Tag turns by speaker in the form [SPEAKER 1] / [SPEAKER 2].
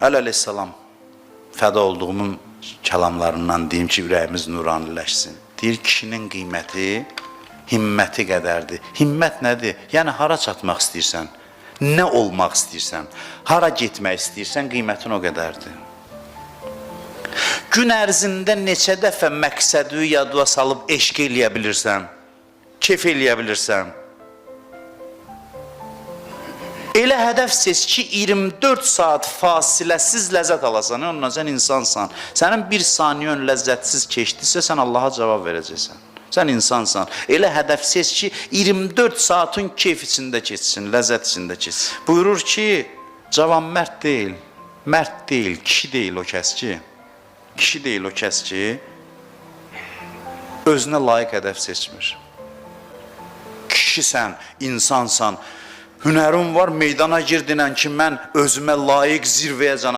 [SPEAKER 1] Əleyhissalam fəda olduğumun kəlamlarından deyim ki, ürəyimiz nuraniləşsin. Deyir, kişinin qiyməti himməti qədərdir. Himmət nədir? Yəni, hara çatmaq istəyirsən, nə olmaq istəyirsən, hara getmək istəyirsən, qiymətin o qədərdir. Gün ərzində neçə dəfə məqsədi yadıva salıb eşq eləyə bilirsən, keyf eləyə bilirsən. Elə hədəf seç ki, 24 saat fasiləsiz ləzzət alasan, ondan sən insansan. Sənin bir saniyon ləzzətsiz keçdisə, sən Allaha cavab verəcəksən. Sən insansan. Elə hədəf seç ki, 24 saatın keyf içində keçsin, ləzzət içində keçsin. Buyurur ki, cavan mərd deyil, kişi deyil o kəs ki, özünə layiq hədəf seçmir. Kişisən, insansan, hünərin var, meydana girdinən ki, mən özümə layiq zirvəyə canım.